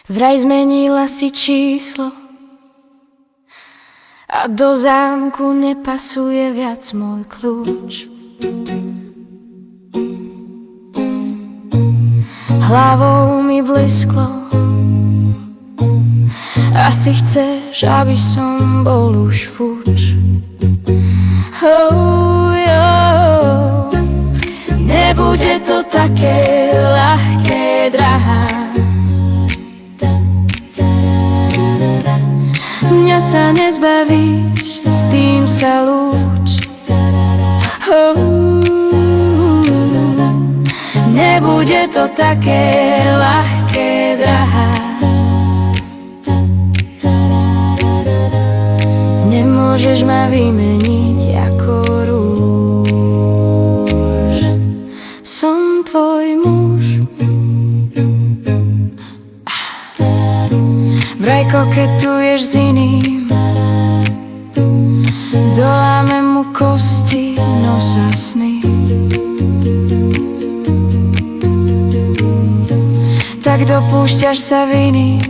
Vraj zmenila si číslo a do zámku nepasuje viac môj kľúč. Hlavou mi blesklo, asi chceš, aby som bol už fuč. Nebude to také ľahké, drahá. Mňa sa nezbavíš, s tým sa lúč. Nebude to také ľahké, drahá. Nemôžeš ma vymeniť ako rúž. Som tvoj muž. Vraj koketuješ s iným, doláme mu kosti, nosa sny. Tak dopúšťaš sa viny,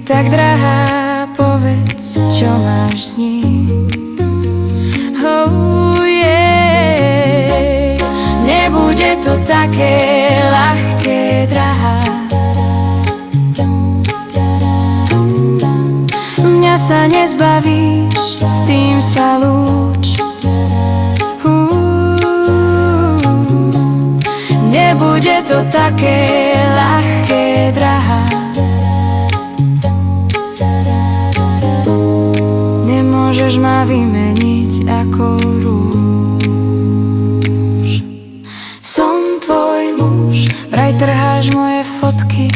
tak drahá, povedz, čo máš s ním. Nebude to také ľahké, drahá. Mňa sa nezbavíš, s tým sa lúč. Nebude to také ľahké, drahá. Nemôžeš ma vymeniť ako rúž. Som tvoj muž, vraj trháš moje fotky.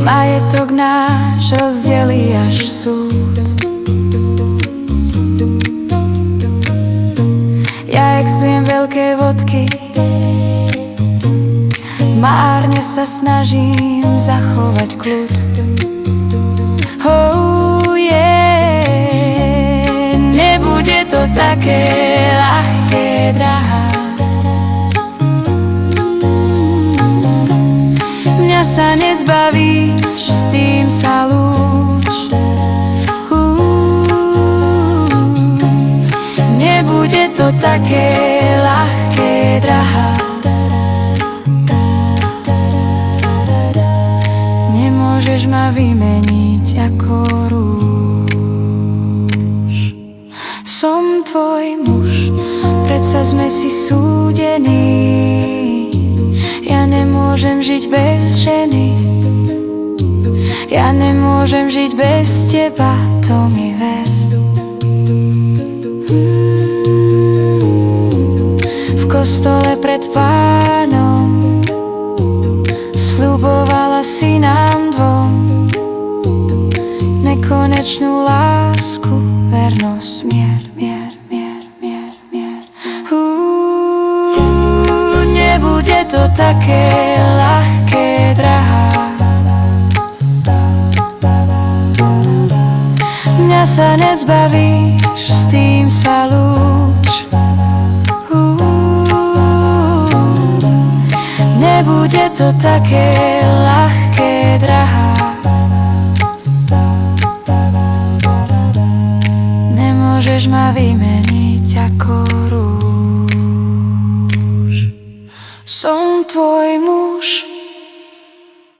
Majetok náš rozdelí až súd. Ja exujem veľké vodky, márne sa snažím zachovať kľud. Nebude to také ľahké, drahá. Mňa sa nezbavíš, s tým sa lúč. Nebude to také ľahké, drahá. Nemôžeš ma vymeniť ako rúž. Som tvoj muž, predsa sme si súdení. Ja nemôžem žiť bez ženy, ja nemôžem žiť bez teba, to mi ver. V kostole pred Pánom sľubovala si nám dvom nekonečnú lásku, vernosť, mier, mier, mier, mier, mier. Nebude to také ľahké, drahá. Mňa sa nezbavíš, s tým sa lúč. Nebude to také ľahké, drahá. Nemôžeš ma vymeniť ako rúž. Som tvoj muž.